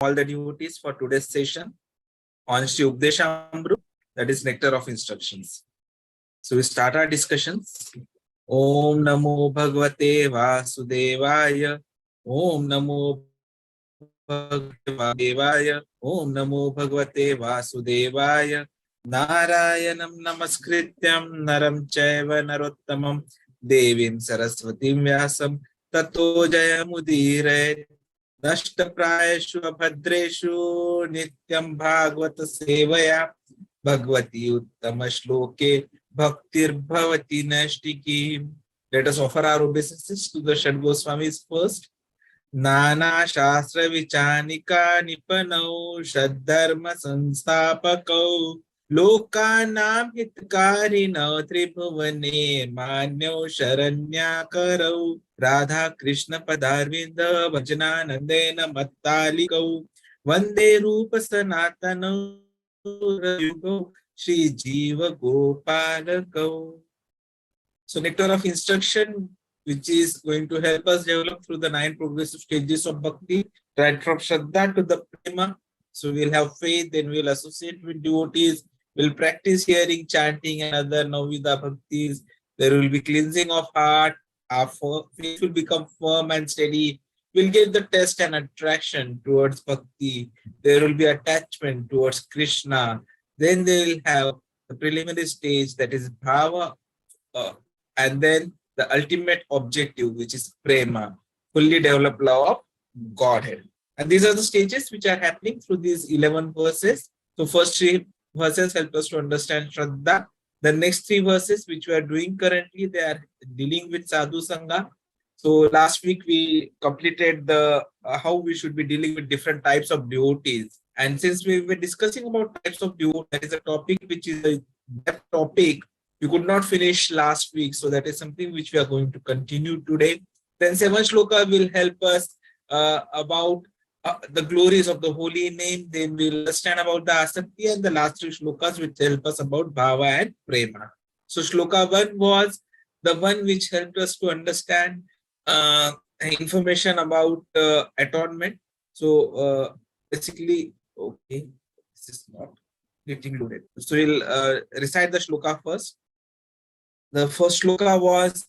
all the devotees for today's session on Shri Updeshamrut, that is Nectar of Instructions. So we start our discussions. Om Namo Bhagavate Vasudevaya. Om Namo Bhagavate Vasudevaya. Om Namo Bhagavate Vasudevaya. Narayanam Namaskrityam Naram Chaiva Narottamam Devim Saraswatim Vyasam Tato Jayamudire. नष्टप्रायेषु अभद्रेषु नित्यं भागवत सेवया भगवती उत्तम श्लोके भक्तिर्भवति नैष्टिकी. Let us offer our obeisances to the Shad Goswamis first. Nana Shastra Vichanika Nipanau Shaddharma Sanstapakau Lokanam Hitkarina Tribhuvane Manyo Sharanyakarau Radha Krishna Padarvinda Bhajana Nandena Mattalikau Vande Rupa Sanatana Yugo Shri Jiva Gopalakau. So Nectar of Instruction, which is going to help us develop through the 9 progressive stages of Bhakti, right from Shraddha to the Prema. So we'll have faith, then we'll associate with devotees, we'll practice hearing, chanting and other Navida Bhaktis. There will be cleansing of heart, our faith will become firm and steady. We'll get the test and attraction towards Bhakti. There will be attachment towards Krishna. Then they will have the preliminary stage, that is Bhava, and then the ultimate objective, which is Prema, fully developed love of Godhead. And these are the stages which are happening through these 11 verses. So first 3 verses help us to understand Shraddha. The next 3 verses which we are doing currently, they are dealing with Sadhu Sangha. So last week we completed the how we should be dealing with different types of devotees. And since we were discussing about types of devotees, that is a topic which is a depth topic. We could not finish last week, so that is something which we are going to continue today. Then 7th Shloka will help us about the glories of the holy name. Then we'll understand about the asakti, and the last 3 shlokas which help us about bhava and prema. So Shloka 1 was the one which helped us to understand information about atonement. So basically, okay, this is not getting loaded. So we'll recite the shloka first. The first shloka was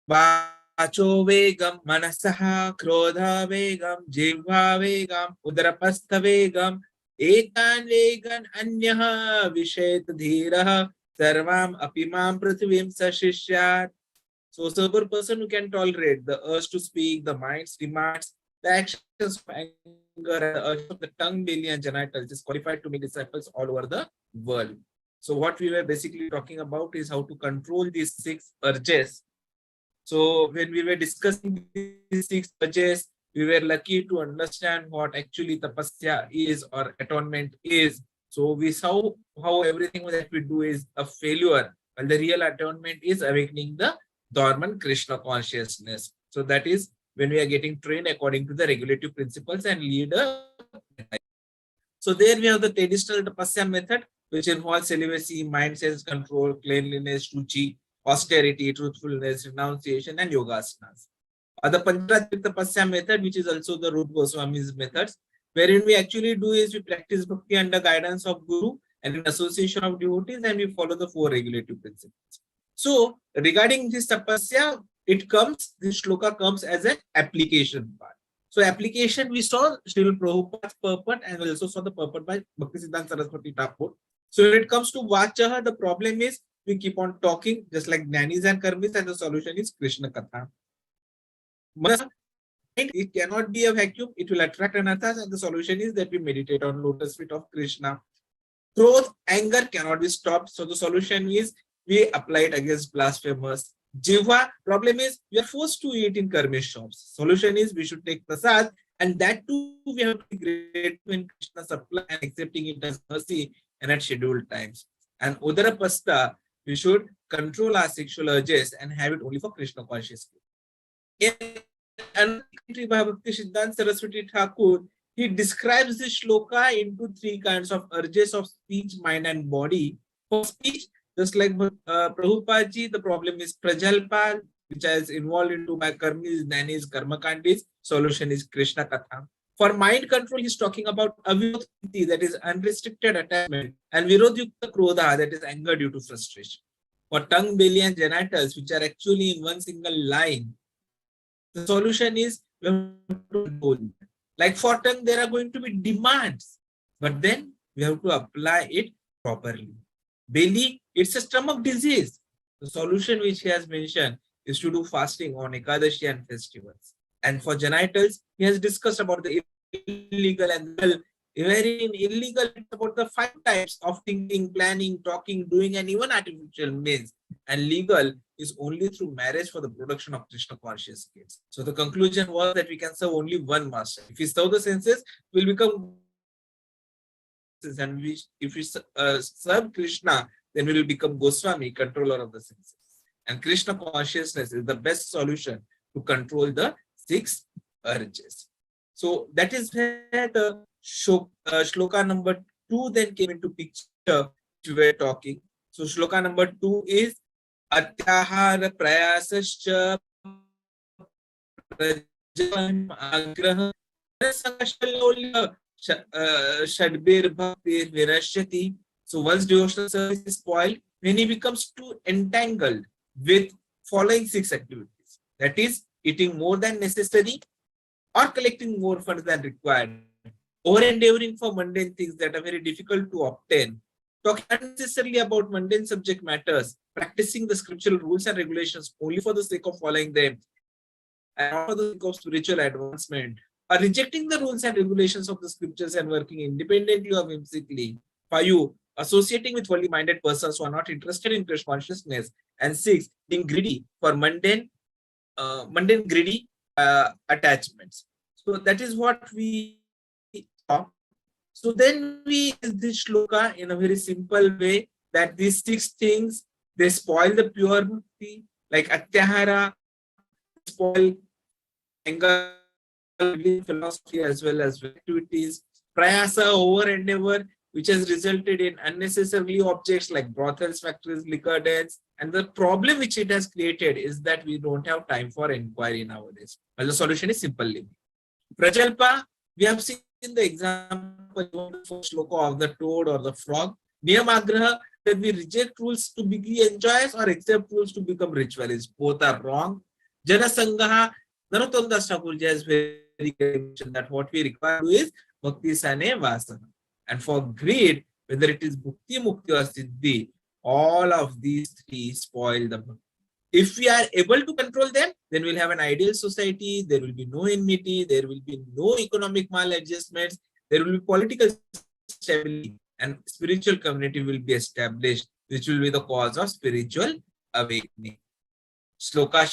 Vacho Vegam Manasaha Krodha Vegam Jivha Vegam Udarapastha Vegam Ekan Vegan Anyaha Vishet Dhiraha Sarvam Apimam Prithvim Sashishyat. So sober person who can tolerate the urge to speak, the mind's demands, the actions of anger, and the urge of the tongue, belly, and genitals is qualified to make disciples all over the world. So what we were basically talking about is how to control these 6 urges. So when we were discussing these 6 urges, we were lucky to understand what actually tapasya is or atonement is. So we saw how everything that we do is a failure, and the real atonement is awakening the dormant Krishna consciousness. So that is when we are getting trained according to the regulative principles and lead a life. So there we have the traditional tapasya method, which involves celibacy, mind sense control, cleanliness, ruchi, austerity, truthfulness, renunciation, and yogasanas. The Pancharatric tapasya method, which is also the Rupa Goswami's methods, wherein we actually do is we practice bhakti under guidance of Guru and in association of devotees, and we follow the 4 regulative principles. So regarding this tapasya, this shloka comes as an application part. So application, we saw Srila Prabhupada's purport, and we also saw the purport by Bhaktisiddhanta Saraswati Thakur. So when it comes to vachaha, the problem is we keep on talking just like Jnanis and Karmis, and the solution is Krishna Katha. It cannot be a vacuum, it will attract anarthas, and the solution is that we meditate on lotus feet of Krishna. Growth, anger cannot be stopped, so the solution is we apply it against blasphemers. Jiva, problem is we are forced to eat in karmic shops. Solution is we should take prasad, and that too we have to be grateful when Krishna supply and accepting it as mercy and at scheduled times. And Udarapasta, we should control our sexual urges and have it only for Krishna consciousness. And by Bhaktisiddhanta Saraswati Thakur, he describes this shloka into 3 kinds of urges of speech, mind, and body. For speech, just like Prabhupada ji, the problem is prajalpa, which is involved into my karmis, nanis, karmakandis. Solution is Krishna Katha. For mind control, he's talking about avirodhiti, that is unrestricted attachment, and virodyukta krodha, that is anger due to frustration. For tongue, belly, and genitals, which are actually in one single line, the solution is we have to control. Like for tongue, there are going to be demands, but then we have to apply it properly. Belly, it's a stomach disease. The solution which he has mentioned is to do fasting on Ekadashi and festivals. And for genitals, he has discussed about the illegal and legal. Very illegal, about the 5 types of thinking, planning, talking, doing, and even artificial means. And legal is only through marriage for the production of Krishna conscious kids. So the conclusion was that we can serve only one master. If we serve the senses, we'll become, and if we serve Krishna, then we will become Goswami, controller of the senses. And Krishna consciousness is the best solution to control the 6 urges. So that is where the shloka number 2 then came into picture, which we were talking. So shloka number 2 is Atyahara prayasascha prajam agraha sangashalolya shadbir bhaktir virashyati. So once devotional service is spoiled, when he becomes too entangled with following 6 activities, that is eating more than necessary or collecting more funds than required, or endeavoring for mundane things that are very difficult to obtain, talking unnecessarily about mundane subject matters, practicing the scriptural rules and regulations only for the sake of following them and not for the sake of spiritual advancement, or rejecting the rules and regulations of the scriptures and working independently or whimsically. 5, associating with worldly minded persons who are not interested in Krishna consciousness, and 6, being greedy for mundane greedy attachments. So that is what we saw. So then we use this shloka in a very simple way, that these 6 things, they spoil the pure bhakti, like atyahara, spoil anger, philosophy as well as activities, prayasa, over endeavor, which has resulted in unnecessarily objects like brothels, factories, liquor dens. And the problem which it has created is that we don't have time for inquiry nowadays. Well, the solution is simple living. Prajalpa, we have seen the example for shloka of the toad or the frog. Niyamagraha, that we reject rules to be enjoyers or accept rules to become ritualists. Both are wrong. Janasangaha, Narottam Das Thakur is very clear that what we require to do is bhakti sane vasana. And for greed, whether it is bhukti, mukti or siddhi, all of these 3 spoil the bhakti. If we are able to control them, then we'll have an ideal society, there will be no enmity, there will be no economic maladjustments, there will be political stability, and spiritual community will be established, which will be the cause of spiritual awakening. Shloka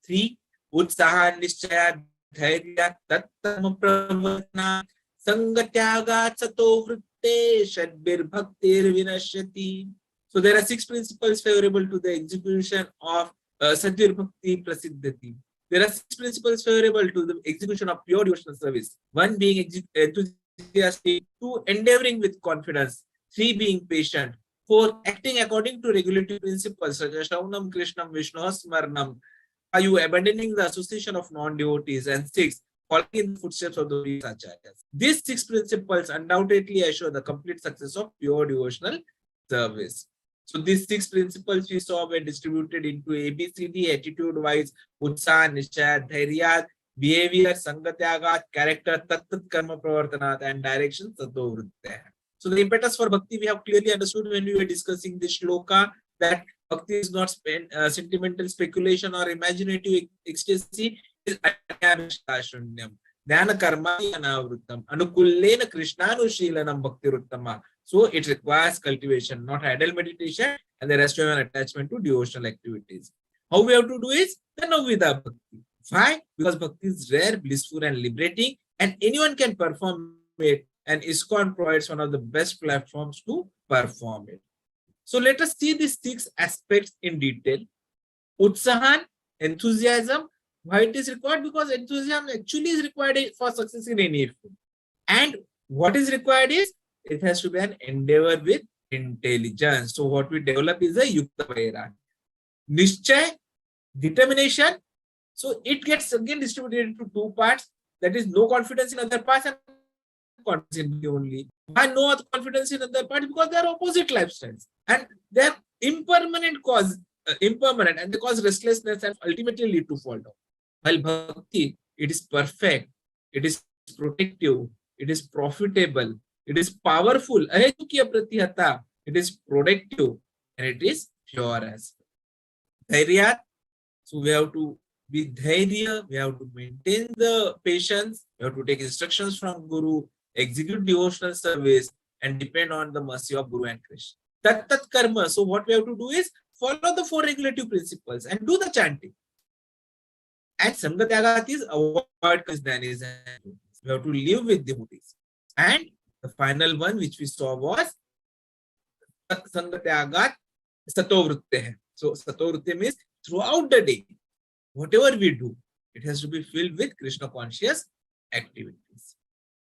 3, Utsaha Nishchaya Dhairya Tattam Pravatna Sangatyagat Sato Vritte Shadbir Bhaktir Vinashyati. So there are 6 principles favorable to the execution of Sadhir Bhakti Prasiddhati. There are 6 principles favorable to the execution of pure devotional service. 1 being enthusiastic, 2 endeavoring with confidence, 3 being patient, 4 acting according to regulatory principles such as Shaunam, Krishnam, Vishnu, Smarnam, 5 abandoning the association of non-devotees, and 6 following in the footsteps of the acharyas. These 6 principles undoubtedly assure the complete success of pure devotional service. So these 6 principles we saw were distributed into ABCD, attitude-wise, Utsaha, Nishchaya, Dhairya, behavior, Sangatyagat, character, Tat Karma Pravartanat, and direction, Sato Vritte. So the impetus for bhakti we have clearly understood when we were discussing this shloka, that bhakti is not sentimental speculation or imaginative ecstasy, it is Adhyabhishtashunyam. Dhyana karma anavrutam. Anukullena Krishnanushilanam bhaktiruttama. So it requires cultivation, not idle meditation, and the rest of an attachment to devotional activities. How we have to do is the Navvidha Bhakti. Why? Because bhakti is rare, blissful, and liberating, and anyone can perform it, and ISKCON provides one of the best platforms to perform it. So let us see these 6 aspects in detail. Utsahan, enthusiasm. Why it is required? Because enthusiasm actually is required for success in any field. And what is required is, it has to be an endeavor with intelligence. So what we develop is a Yukta Vairagya. Nishchay, Determination, so it gets again distributed into two parts. That is no confidence in other parts and confidence in me only. Why no other confidence in other parts? Because they are opposite lifestyles and they are impermanent, and they cause restlessness and ultimately lead to fall down. While bhakti, it is perfect, it is protective, it is profitable, it is powerful, it is productive, and it is pure as well. So we have to be dhairya, we have to maintain the patience, we have to take instructions from Guru, execute devotional service, and depend on the mercy of Guru and Krishna. Tat karma. So what we have to do is follow the four regulative principles and do the chanting. And Sangatyagat is avoid Krishnanism. We have to live with devotees. And the final one which we saw was Sangatyagat Satovrutte. So Satovrutte means throughout the day, whatever we do, it has to be filled with Krishna conscious activities.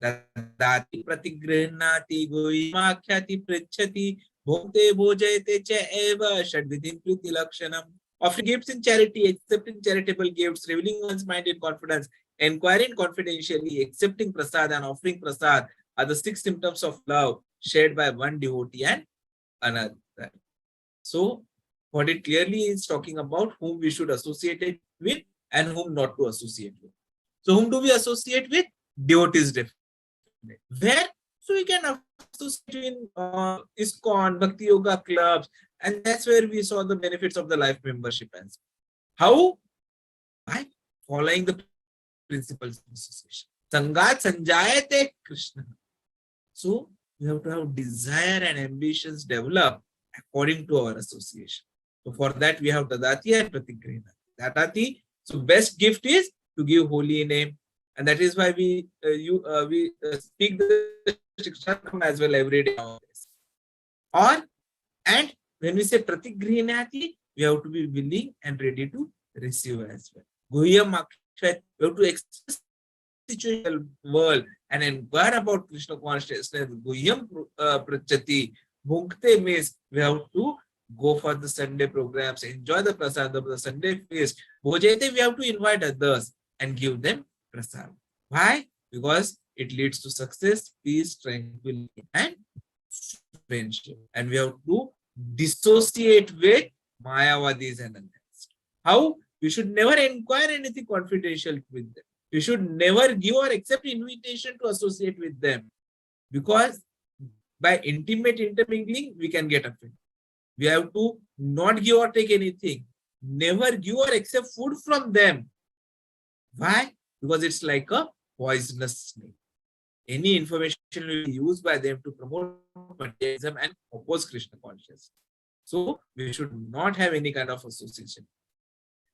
Dadati pratigrihati goimakhyati pritchati bhokte bhojayate cha eva shadvidhim priti lakshanam. Offering gifts in charity, accepting charitable gifts, revealing one's mind in confidence, inquiring confidentially, accepting prasad and offering prasad are the 6 symptoms of love shared by one devotee and another. So what it clearly is talking about whom we should associate it with and whom not to associate with. So whom do we associate with? Devotees definitely. Where? So we can associate in ISKCON, Bhakti Yoga clubs, and that's where we saw the benefits of the life membership. As how? By following the principles of association. Sangat Sanjayate Krishna. So we have to have desire and ambitions develop according to our association. So for that we have Dadati and Pratigrihati. Dadati, so best gift is to give holy name, and that is why we speak the Shikshanam as well every day nowadays. And when we say Pratigrihati, we have to be willing and ready to receive as well. Guhyam Akshat, we have to access the situational world and inquire about Krishna consciousness. Guhyam Prachati, Bhunkte means we have to go for the Sunday programs, enjoy the prasad of the Sunday feast. Bhojayate, we have to invite others and give them prasad. Why? Because it leads to success, peace, tranquility, and friendship. And we have to dissociate with Mayavadis and others. How? We should never inquire anything confidential with them. We should never give or accept invitation to associate with them. Because by intimate intermingling, we can get offended. We have to not give or take anything. Never give or accept food from them. Why? Because it's like a poisonous snake. Any information will be used by them to promote materialism and oppose Krishna consciousness. So we should not have any kind of association.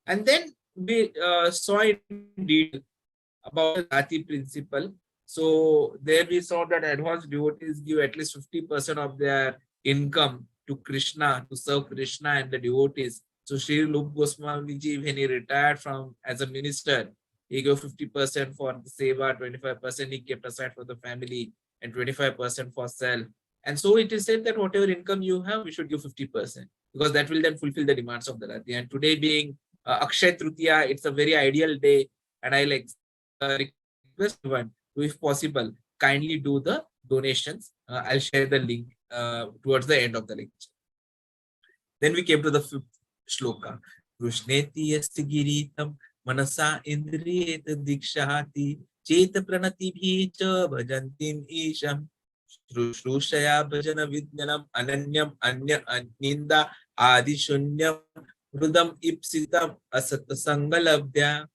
And then we saw in detail about the Dati principle. So there we saw that advanced devotees give at least 50% of their income to Krishna, to serve Krishna and the devotees. So Sri Rupa Goswami ji, when he retired from as a minister, he gave 50% for the seva, 25% he kept aside for the family, and 25% for self. And so it is said that whatever income you have, we should give 50%, because that will then fulfill the demands of the Rati. And today being Akshay Tritiya, it's a very ideal day, and I request everyone to, if possible, kindly do the donations. I'll share the link towards the end of the lecture. Then we came to the 5th shloka. Krishneti yasti giritam manasa indriyet dikshati cheta pranati bhicha bhajantim isham shrushaya bhajana vidyanam ananyam anya ninda adi shunyam rudam ipsitam asata sangalabdya.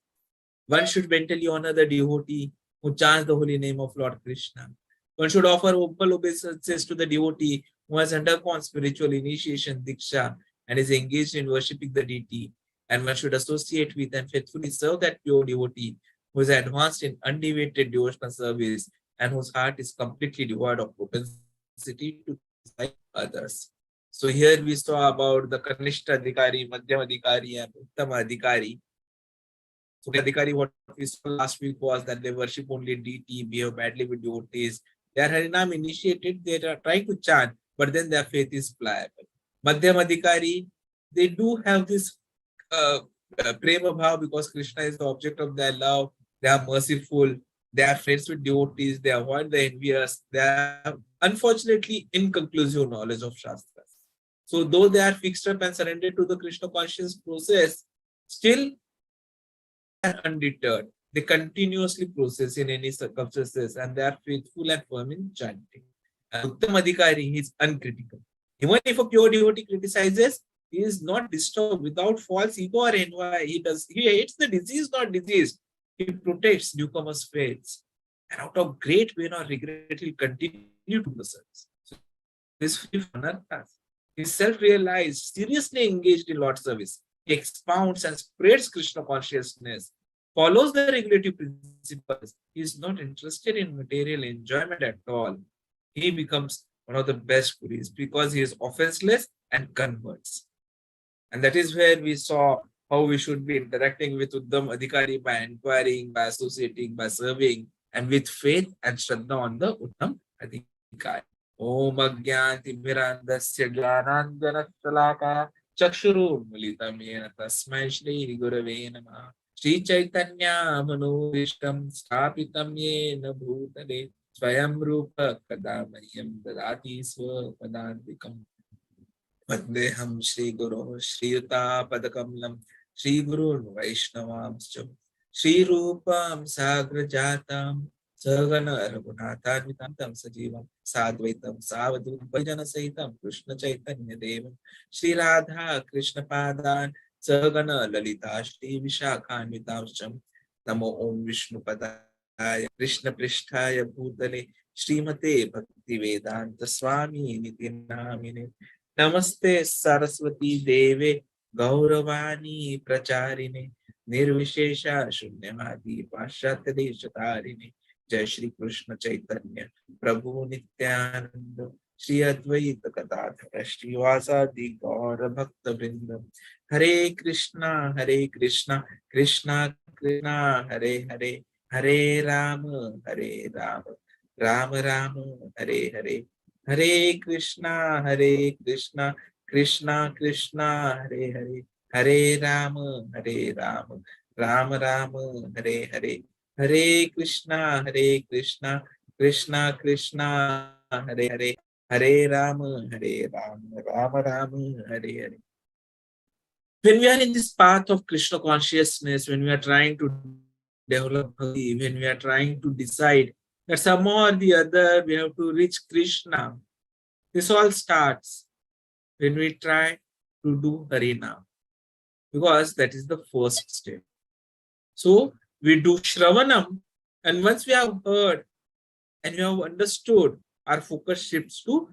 One should mentally honor the devotee who chants the holy name of Lord Krishna. One should offer humble obeisances to the devotee who has undergone spiritual initiation, Diksha, and is engaged in worshipping the deity. And one should associate with and faithfully serve that pure devotee who is advanced in undeviated devotional service and whose heart is completely devoid of propensity to dislike others. So here we saw about the Kanishta Adhikari, Madhyam Adhikari, and Uttama Adhikari. So Adhikari, what we saw last week was that they worship only deity, behave badly with devotees. They are Harinam initiated, they are trying to chant, but then their faith is pliable. Madhyam Adhikari, they do have this prema bhav, because Krishna is the object of their love. They are merciful. They are friends with devotees. They avoid the envious. They have, unfortunately, inconclusive knowledge of Shastras. So, though they are fixed up and surrendered to the Krishna conscious process, still undeterred. They continuously process in any circumstances and they are faithful and firm in chanting. Uttam Adhikari is uncritical. Even if a pure devotee criticizes, he is not disturbed without false ego or envy. He hates the disease, not disease. He protects newcomers' faiths. And out of great pain or regret, he will continue to do the service. So he is free from anarthas. He is self-realized, seriously engaged in Lord's service. He expounds and spreads Krishna consciousness, follows the regulative principles. He is not interested in material enjoyment at all. He becomes one of the best Puris because he is offenseless and converts. And that is where we saw how we should be interacting with Uddham Adhikari by inquiring, by associating, by serving, and with faith and Shraddha on the Uddham Adhikari. Om Agyanti Mirandasya Jnanandjana Shalaka Chakshurunmilitam Yena Tasmai Shri Gurave Namah Shri Chaitanya Manuvishtam Sthapitam Yena Bhutale Swayam Rupa Kadamayam Dadati Swapadantikam Vandeham Shri Guru Shri Yuta Padakamalam Shri Guru Vaishnavamscha Shri Rupam Sagrajatam Sagana Raghunathanvitam Sajivam Sadvaitam Savadum Bhajana Sahitam Krishna Chaitanya Devam Shri Radha Krishna Padan Sagana Lalita Shri Vishakhanvitamsham Namo Om Vishnu Padaya Krishna Prishtaya Bhutale Srimate Bhakti Vedanta Swami Niti Namine Namaste Saraswati Deve Gauravani Pracharine Nirvishesha Shunyamadi Pashatadeshatarine Jai Shri Krishna Chaitanya Prabhu Nityananda Shri Advaita Gadadhara Shri Vasadi Gaura Bhakta Vrindam Hare Krishna Krishna Krishna Hare Hare Hare Rama Rama Rama Hare Hare Hare Krishna Krishna Krishna Hare Hare Hare Rama Rama Rama Hare Hare Hare Krishna Krishna Krishna Hare Hare Hare Rama Rama Rama Hare Hare. When we are in this path of Krishna consciousness, when we are trying to develop bhakti, when we are trying to decide that somehow or the other we have to reach Krishna, this all starts when we try to do Harinam, because that is the first step. So we do Shravanam, and once we have heard and we have understood, our focus shifts to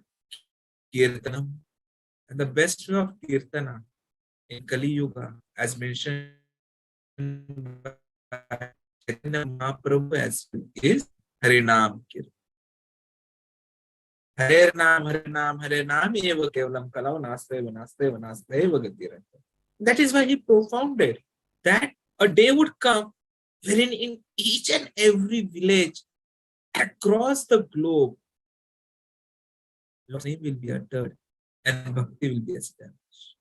Kirtanam. And the best way of Kirtana in Kali Yuga, as mentioned by Chaitanya Mahaprabhu, as well, is Harinam Kirtan. Hare Nam, eva kevalam kalau nasteva gatiranta. That is why he propounded that a day would come wherein in each and every village across the globe, Lord's name will be uttered and bhakti will be established.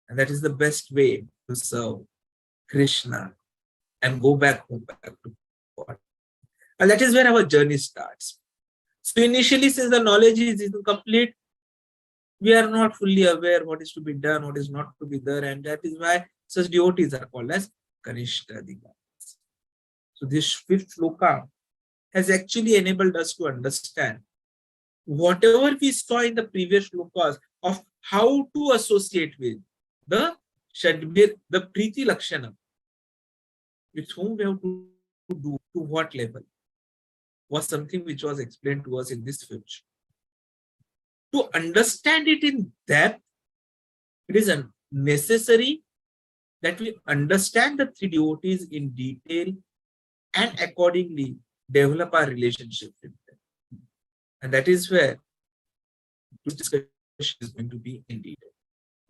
And that is the best way to serve Krishna and go back to God. And that is where our journey starts. So initially, since the knowledge is incomplete, we are not fully aware what is to be done, what is not to be done, and that is why such devotees are called as Kanishta Adhikaris. So this fifth shloka has actually enabled us to understand whatever we saw in the previous shlokas of how to associate with the Shadbir, the Priti Lakshana, with whom we have to do, to what level, was something which was explained to us in this fifth. To understand it in depth, it is necessary that we understand the three devotees in detail and accordingly develop our relationship with them. And that is where this discussion is going to be in detail.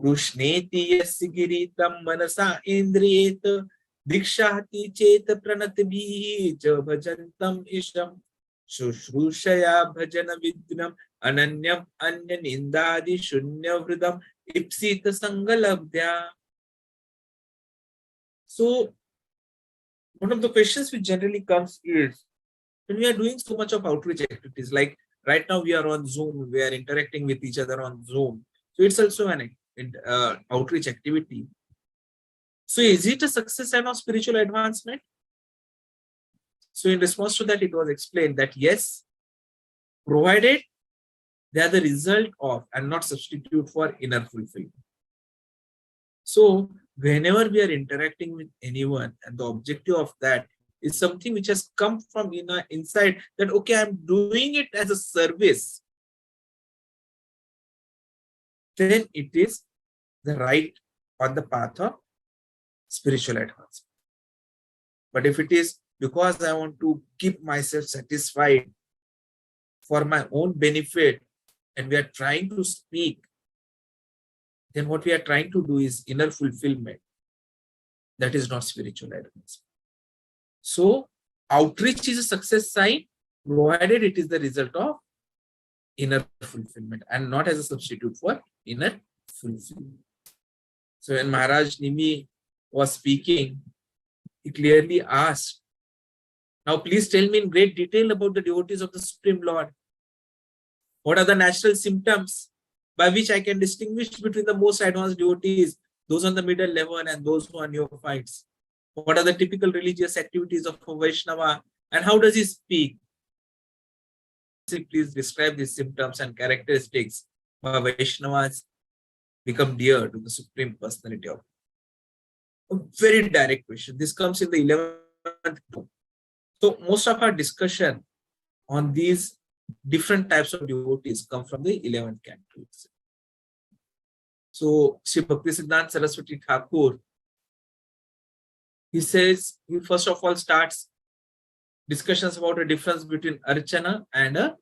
Krushneti yasigiritam manasa indriyeta dikshati cheta pranatibhi ja bhajantam isham Shrushaya bhajana vidnam ananyam anya nindadi shunya vridam ipsita sangalabdya. So one of the questions which generally comes is, when we are doing so much of outreach activities, like right now we are on Zoom, we are interacting with each other on Zoom. So it's also an outreach activity. So is it a success and of spiritual advancement? So in response to that, it was explained that yes, provided they are the result of and not substitute for inner fulfillment. So whenever we are interacting with anyone, and the objective of that is something which has come from inside, that okay, I'm doing it as a service, then it is the right on the path of spiritual advancement. But if it is because I want to keep myself satisfied for my own benefit, and we are trying to speak, then what we are trying to do is inner fulfillment. That is not spiritual advancement. So outreach is a success sign, provided it is the result of inner fulfillment and not as a substitute for inner fulfillment. So when Maharaja Nimi was speaking, he clearly asked, now please tell me in great detail about the devotees of the Supreme Lord. What are the natural symptoms by which I can distinguish between the most advanced devotees, those on the middle level and those who are neophytes? What are the typical religious activities of a Vaishnava, and how does he speak? Please describe these symptoms and characteristics why Vaishnavas become dear to the Supreme Personality of God. A very direct question. This comes in the 11th book. So most of our discussion on these different types of devotees come from the 11th canto. So Sri Bhaktisiddhanta Saraswati Thakur, he says, he first of all starts discussions about a difference between archana and a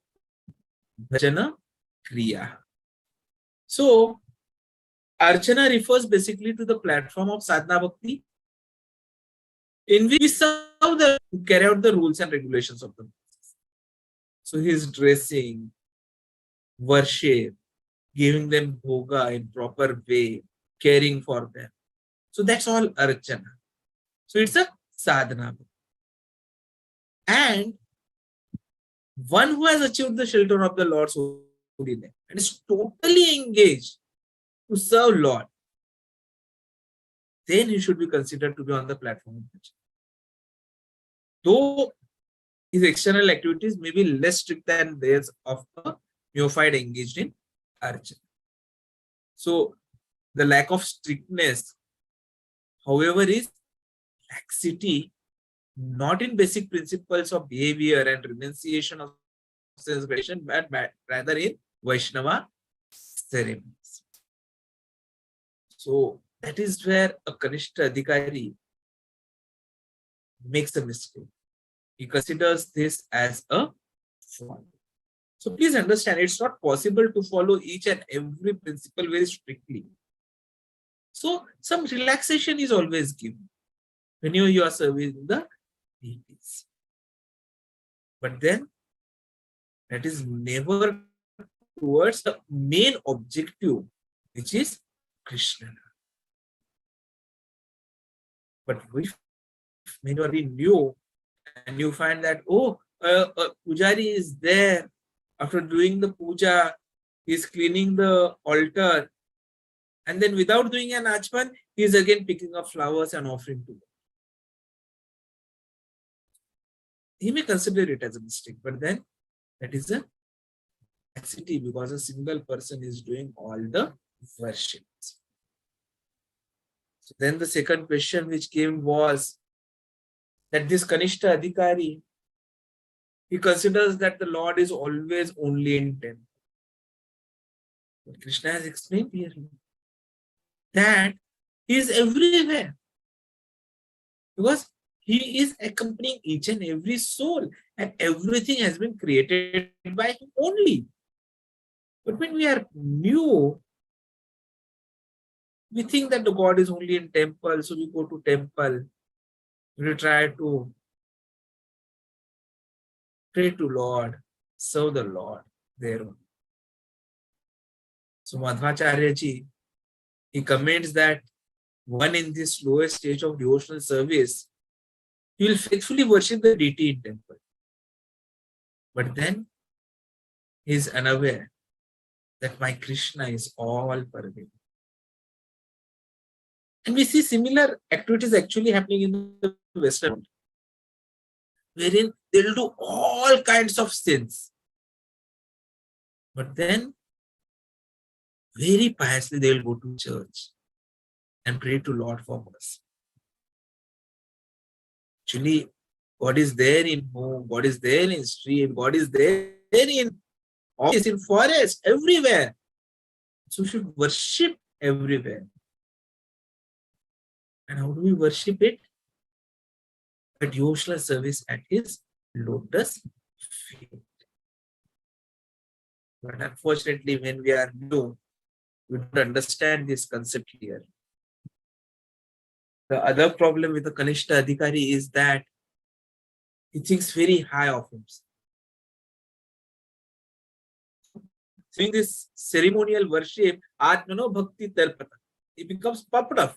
bhajana kriya. So archana refers basically to the platform of sadhana-bhakti, in which we serve the carry out the rules and regulations of the process. So his dressing, worship, giving them bhoga in proper way, caring for them. So that's all archana. So it's a sadhana. And one who has achieved the shelter of the Lord's holiness and is totally engaged to serve Lord, then he should be considered to be on the platform of bhajana. Though his external activities may be less strict than those of a neophyte engaged in archana. So the lack of strictness, however, is laxity, not in basic principles of behavior and renunciation of sense gratification, but rather in Vaishnava ceremonies. So that is where a Kanishta Adhikari makes a mistake. He considers this as a fault. So please understand, it's not possible to follow each and every principle very strictly. So some relaxation is always given when you are serving the deities. But then that is never towards the main objective, which is Krishna. But if when you are new and you find that, oh, Pujari is there, after doing the puja, he is cleaning the altar, and then without doing an achman, he is again picking up flowers and offering to them. He may consider it as a mistake, but then that is a laxity, because a single person is doing all the worship. So then the second question which came was that this Kanishta Adhikari, he considers that the Lord is always only in temple. But Krishna has explained here that he is everywhere, because he is accompanying each and every soul, and everything has been created by him only. But when we are new, we think that the God is only in temple, so we go to temple. We try to pray to Lord, serve the Lord there. So Madhvacharya ji, he comments that one in this lowest stage of devotional service, he will faithfully worship the deity in temple. But then he is unaware that my Krishna is all pervading. And we see similar activities actually happening in the Western world, wherein they'll do all kinds of sins. But then, very piously, they'll go to church and pray to Lord for mercy. Actually, God is there in home, God is there in street, God is there in office, in forest, everywhere. So we should worship everywhere. And how do we worship it? A devotional service at his lotus feet. But unfortunately, when we are new, we don't understand this concept here. The other problem with the Kanishta Adhikari is that he thinks very high of himself. Doing this ceremonial worship, sadhana-bhakti talpata, he becomes puffed up.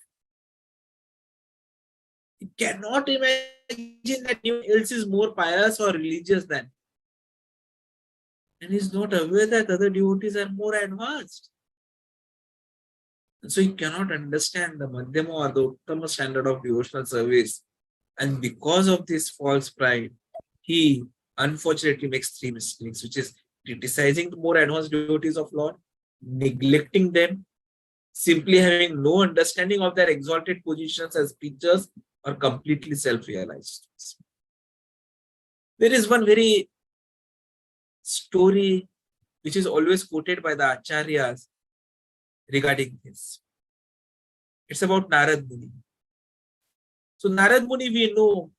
He cannot imagine that anyone else is more pious or religious than. And he's not aware that other devotees are more advanced. And so he cannot understand the Madhyama or the Uttama standard of devotional service. And because of this false pride, he unfortunately makes three mistakes, which is criticizing the more advanced devotees of Lord, neglecting them, simply having no understanding of their exalted positions as preachers, or completely self-realized. There is one very story which is always quoted by the acharyas regarding this. It's about Narad Muni. So Narad Muni, we know,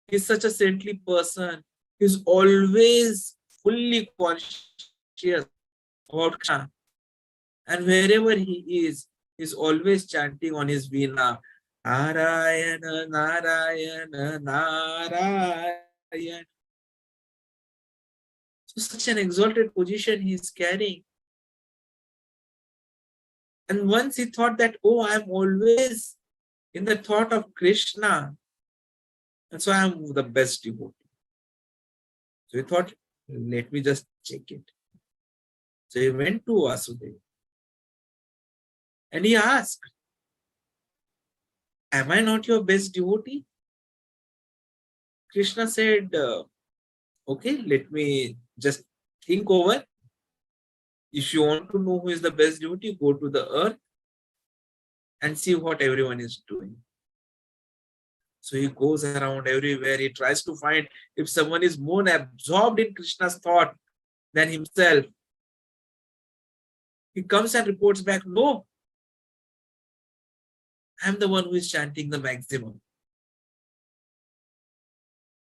is such a saintly person. He's always fully conscious about Krishna. And wherever he is, he's always chanting on his veena, Narayana, Narayana, Narayana. So such an exalted position he is carrying. And once he thought that, oh, I'm always in the thought of Krishna, and so I'm the best devotee. So he thought, let me just check it. So he went to Vasudeva and he asked, am I not your best devotee? Krishna said, okay, let me just think over. If you want to know who is the best devotee, go to the earth and see what everyone is doing. So he goes around everywhere. He tries to find if someone is more absorbed in Krishna's thought than himself. He comes and reports back, no, I'm the one who is chanting the maximum.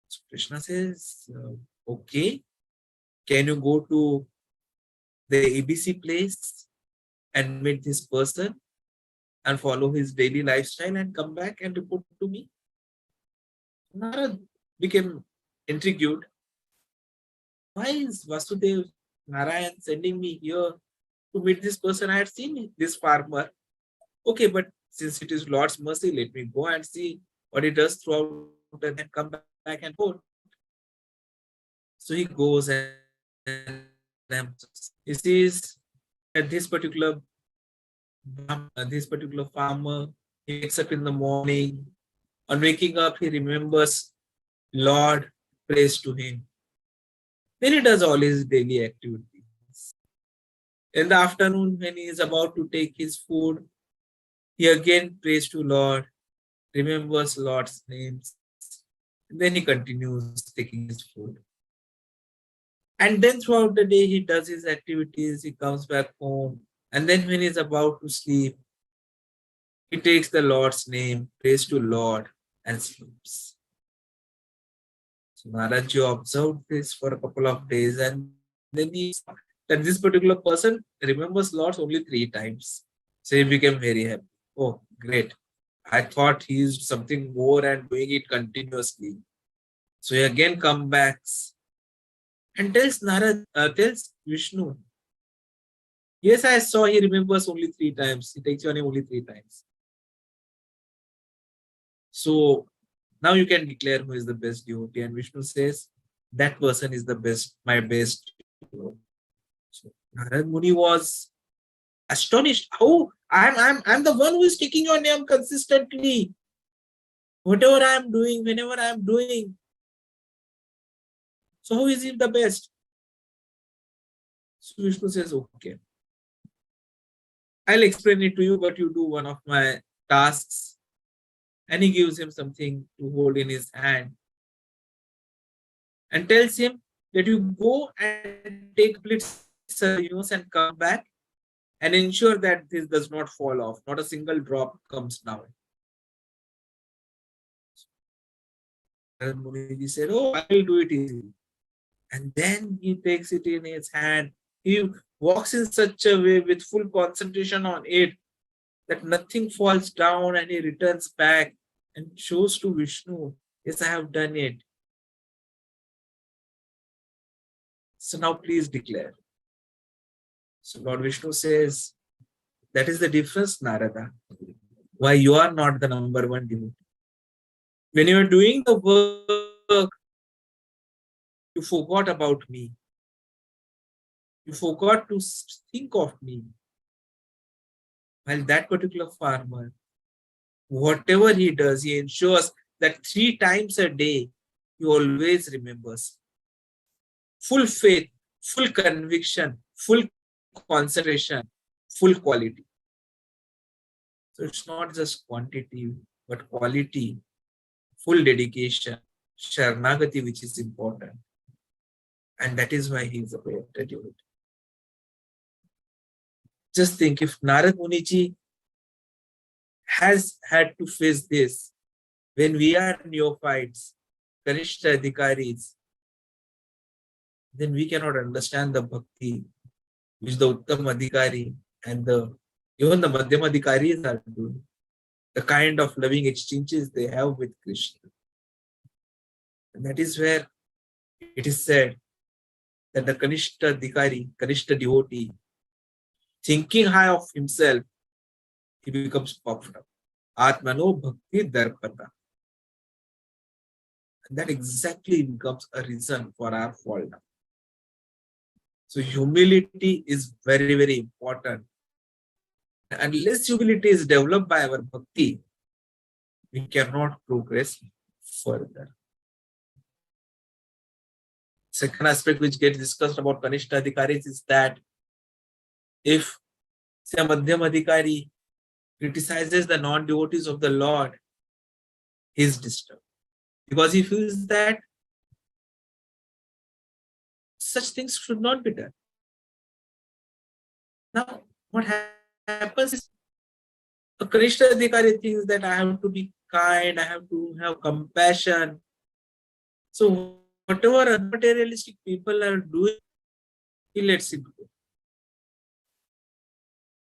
So Krishna says, okay, can you go to the ABC place and meet this person and follow his daily lifestyle and come back and report to me? Narad became intrigued. Why is Vasudev Narayan sending me here to meet this person? I had seen this farmer. Okay, but since it is Lord's mercy, let me go and see what he does throughout and then come back and report. So he goes and he sees that this particular farmer, he wakes up in the morning. On waking up, he remembers Lord, praise to him. Then he does all his daily activities. In the afternoon, when he is about to take his food, he again prays to Lord, remembers Lord's names. And then he continues taking his food. And then throughout the day, he does his activities, he comes back home. And then when he's about to sleep, he takes the Lord's name, prays to Lord, and sleeps. So Maharaj observed this for a couple of days, and then he saw that this particular person remembers Lord only 3 times. So he became very happy. Oh, great. I thought he is something more and doing it continuously. So he again comes back and tells Vishnu, yes, I saw he remembers only 3 times. He takes your name only 3 times. So now you can declare who is the best devotee. And Vishnu says, that person is the best, my best devotee. So Narad Muni was astonished. How I'm the one who is taking your name consistently. Whatever I am doing, whenever I am doing. So who is he the best? So Vishnu says, okay, I'll explain it to you, but you do one of my tasks. And he gives him something to hold in his hand and tells him that you go and take complete universe and come back and ensure that this does not fall off. Not a single drop comes down. And Muniji said, oh, I will do it easily. And then he takes it in his hand. He walks in such a way with full concentration on it that nothing falls down, and he returns back and shows to Vishnu, yes, I have done it. So now please declare. So Lord Vishnu says, that is the difference, Narada. Why you are not the number one devotee. When you are doing the work, you forgot about me. You forgot to think of me. While that particular farmer, whatever he does, he ensures that 3 times a day, he always remembers. Full faith, full conviction, full concentration, full quality. So it's not just quantity, but quality, full dedication, Sharanagati, which is important. And that is why he is a great devotee. Just think, if Narad Muniji has had to face this when we are neophytes, Kanishta Adhikaris, then we cannot understand the bhakti which the Uttam Adhikari and even the Madhyam Adhikaris are doing. The kind of loving exchanges they have with Krishna. And that is where it is said that the Kanishta Adhikari, Kanishta devotee, thinking high of himself, he becomes puffed up. Atmano Bhakti Darpata. And that exactly becomes a reason for our fall down. So humility is very, very important. Unless humility is developed by our bhakti, we cannot progress further. Second aspect which gets discussed about Kanishta Adhikaris is that if, say, a Madhyam Adhikari criticizes the non-devotees of the Lord, he is disturbed. Because he feels that such things should not be done. Now, what happens is, a Kanishta Adhikari thinks that I have to be kind, I have to have compassion. So whatever materialistic people are doing, he lets it go.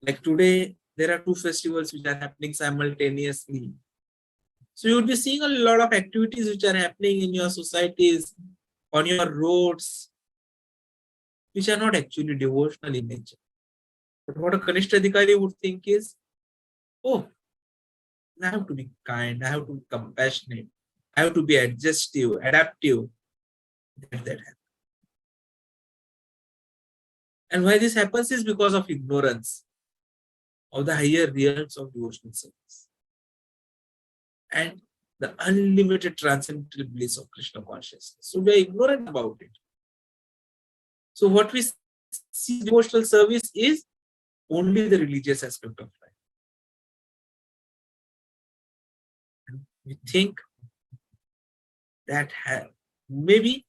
Like today, there are 2 festivals which are happening simultaneously. So you would be seeing a lot of activities which are happening in your societies, on your roads, which are not actually devotional in nature. But what a Kanishta Adhikari would think is, oh, I have to be kind, I have to be compassionate, I have to be adjustive, adaptive. That happens. And why this happens is because of ignorance of the higher realms of devotional service and the unlimited transcendental bliss of Krishna consciousness. So we are ignorant about it. So what we see devotional service is only the religious aspect of life. And we think that maybe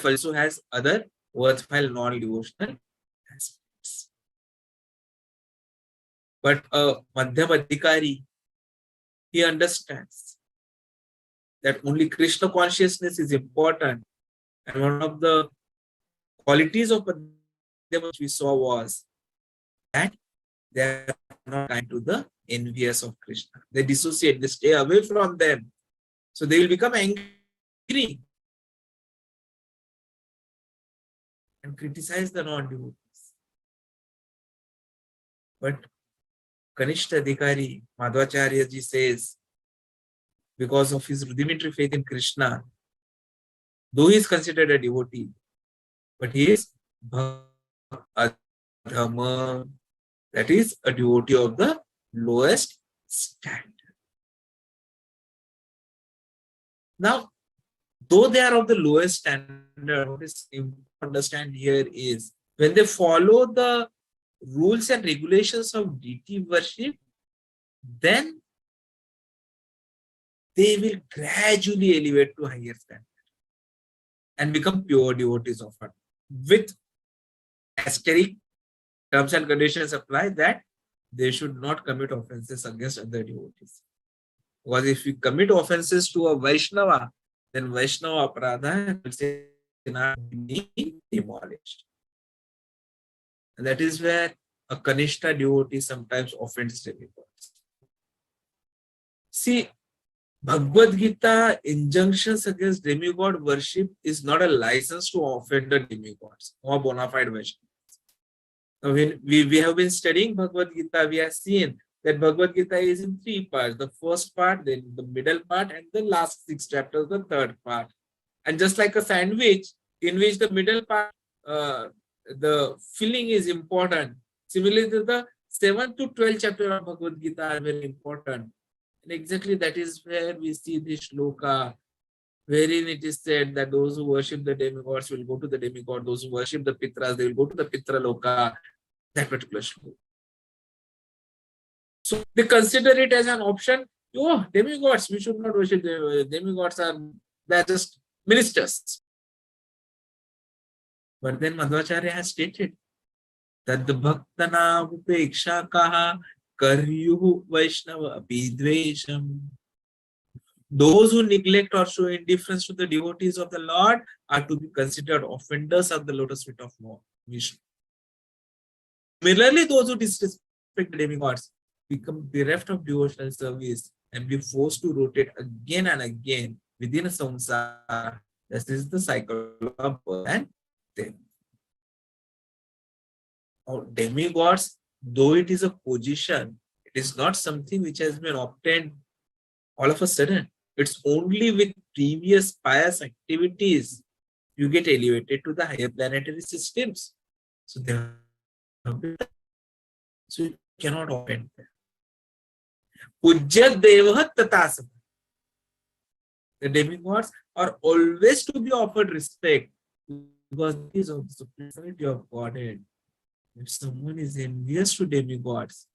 also has other worthwhile non-devotional aspects. But a Madhyam Adhikari, he understands that only Krishna consciousness is important. And one of the qualities of Madhyam which we saw was that they are not kind to the envious of Krishna. They dissociate, they stay away from them. So they will become angry and criticize the non-devotees. But Kanishta Adhikari, Madhvacharya ji says because of his rudimentary faith in Krishna, though he is considered a devotee, but he is adhama, that is a devotee of the lowest standard. Now, though they are of the lowest standard, what is important to understand here is when they follow the rules and regulations of deity worship, then they will gradually elevate to higher standard and become pure devotees of God. With asterisk terms and conditions apply that they should not commit offenses against other devotees. Because if we commit offenses to a Vaishnava, then Vaishnava aparadha will be demolished. And that is where a Kanishta devotee sometimes offends demigods. See, Bhagavad Gita injunctions against demigod worship is not a license to offend the demigods or bona fide Vaishnavas. When we have been studying Bhagavad Gita, we have seen that Bhagavad Gita is in 3 parts. The first part, then the middle part, and the last 6 chapters, the third part. And just like a sandwich, in which the middle part, the filling is important. Similarly, the 7th to 12th chapter of Bhagavad Gita are very important. And exactly that is where we see this shloka, wherein it is said that those who worship the demigods will go to the demigod, those who worship the pitras, they will go to the pitra loka, that particular shloka. So they consider it as an option. Oh, demigods, we should not worship them. Demigods they're just ministers. But then Madhvacharya has stated that the bhaktana upeksha kaha karyuhu Vaishnava apidvesham. Those who neglect or show indifference to the devotees of the Lord are to be considered offenders of the lotus feet of Vishnu. Similarly, those who disrespect the demigods become bereft of devotional service and be forced to rotate again and again within a samsara. This is the cycle of birth and death. Now, demigods, though it is a position, it is not something which has been obtained all of a sudden. It's only with previous pious activities you get elevated to the higher planetary systems. So you cannot offend them. Pujya Deva Tatasam. The demigods are always to be offered respect because these are the Supreme Personality of Godhead. If someone is envious to demigods,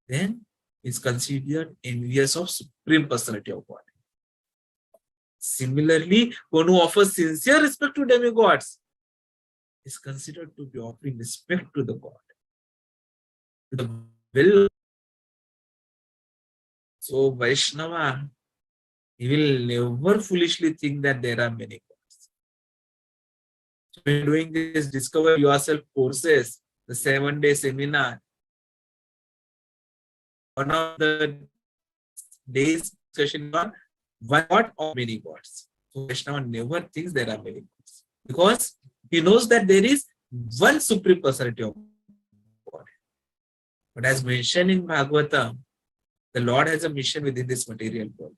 then is considered envious of Supreme Personality of Godhead. Similarly, one who offers sincere respect to demigods is considered to be offering respect to the God, to the will. So Vaishnava, he will never foolishly think that there are many gods. So when doing this Discover Yourself courses, the 7-day seminar, one of the days discussion on one god or many gods. So Vaishnava never thinks there are many gods because he knows that there is one Supreme Personality of God. But as mentioned in Bhagavatam, the Lord has a mission within this material world,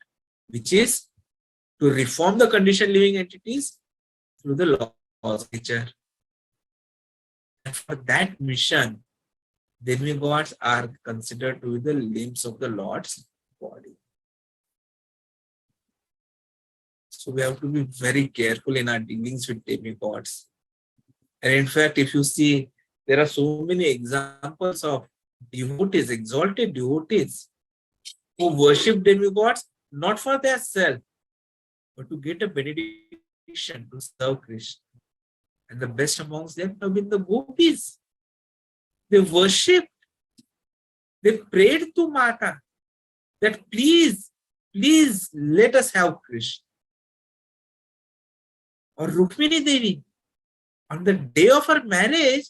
which is to reform the conditioned living entities through the laws of nature. And for that mission, demigods are considered to be the limbs of the Lord's body. So we have to be very careful in our dealings with demigods. And in fact, if you see, there are so many examples of devotees, exalted devotees, who worship demigods not for their self, but to get a benediction to serve Krishna. And the best amongst them have been the gopis. They worshipped, they prayed to Mata that please let us have Krishna. Or Rukmini Devi, on the day of her marriage,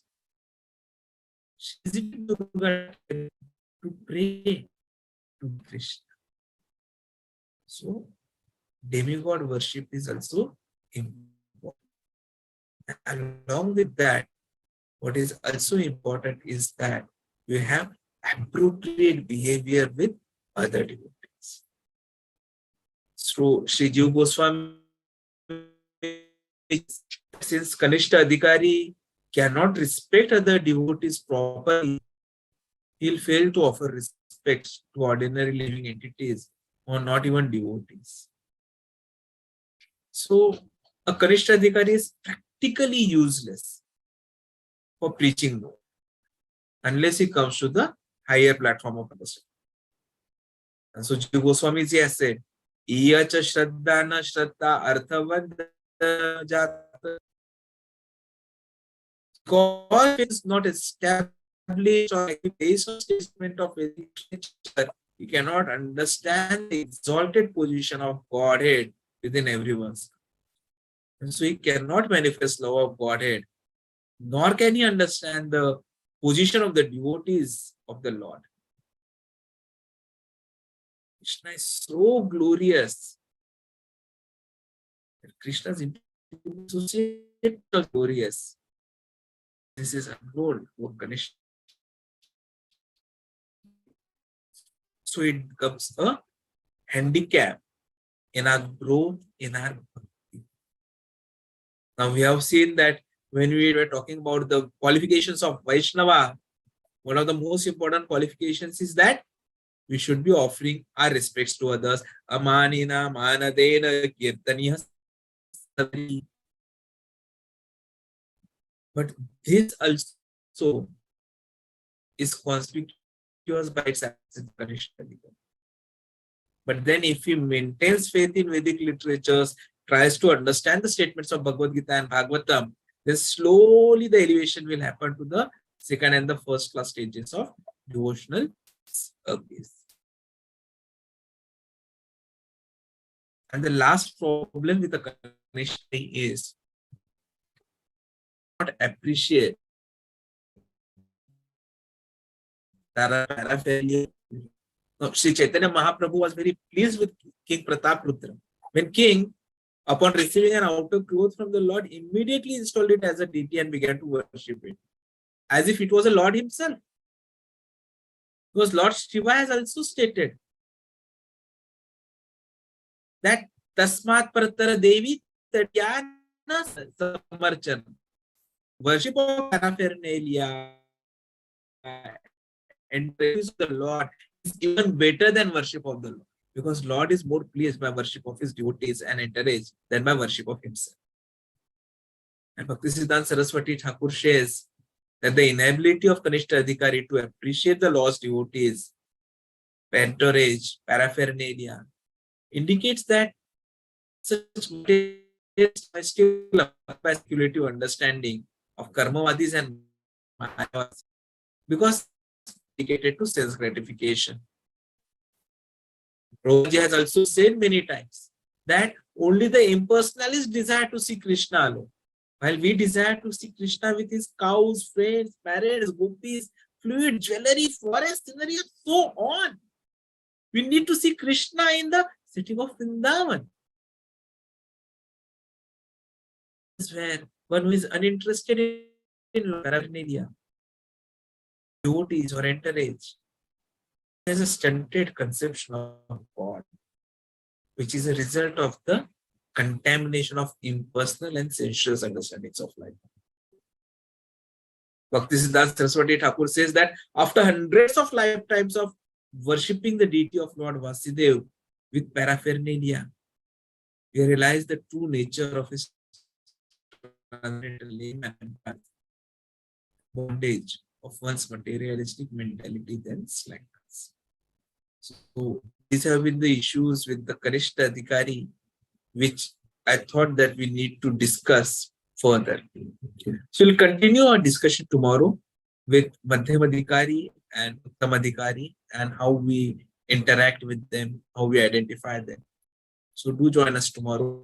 she visited Durga to pray to Krishna. So, demigod worship is also important. And along with that, what is also important is that you have appropriate behavior with other devotees. through Sri Jiva Goswami, since Kanishta Adhikari cannot respect other devotees properly, he'll fail to offer respect to ordinary living entities or not even devotees. So, a Kanishta Adhikari is practically useless for preaching unless he comes to the higher platform of understanding. And so Jiva Goswami ji has said, Iyacha Shraddha na Shraddha Arthavad Jata. God is not established or based on statement of Vedic literature. You cannot understand the exalted position of Godhead within everyone. And so he cannot manifest love of Godhead, nor can he understand the position of the devotees of the Lord. Krishna is so glorious. Krishna's associate is glorious. This is unrolled for Ganesh. So it becomes a handicap in our growth, in our bhakti. Now we have seen that when we were talking about the qualifications of Vaishnava, one of the most important qualifications is that we should be offering our respects to others. Amanina, manadena, kirtaniya. But this also is conspicuous by its absence in Kanishta. But then if he maintains faith in Vedic literatures, tries to understand the statements of Bhagavad Gita and Bhagavatam, then slowly the elevation will happen to the second and the first class stages of devotional service. And the last problem with the Kanishta is not appreciate paraphernalia. No, Sri Chaitanya Mahaprabhu was very pleased with King Prataprutra. When king, upon receiving an outer cloth from the Lord, immediately installed it as a deity and began to worship it, as if it was a Lord himself. Because Lord Shiva has also stated that Tasmat Pratara Devi Tatyana Samarchana. Worship of paraphernalia and praise of the Lord is even better than worship of the Lord, because Lord is more pleased by worship of his devotees and encouraged than by worship of himself. And Bhaktisiddhanta Saraswati Thakur says that the inability of Kanishta Adhikari to appreciate the lost devotees, entourage, paraphernalia, indicates that such still by speculative understanding of karmavadis and mayavas, because dedicated to sense gratification. Prabhuji has also said many times that only the impersonalists desire to see Krishna alone, while we desire to see Krishna with his cows, friends, parrots, gopis, fluid, jewelry, forest, scenery, and so on. We need to see Krishna in the city of Vrindavan. This is where one who is uninterested in paraphernalia, devotees or entourage, has a stunted conception of God, which is a result of the contamination of impersonal and sensuous understandings of life. Bhaktisiddhanta Saraswati Thakur says that after hundreds of lifetimes of worshipping the deity of Lord Vasudev with paraphernalia, we realize the true nature of his bondage of one's materialistic mentality then slackens. So these have been the issues with the Kanishta Adhikari, which I thought that we need to discuss further. So we'll continue our discussion tomorrow with Madhyam Adhikari and Uttam Adhikari and how we interact with them, how we identify them. So do join us tomorrow.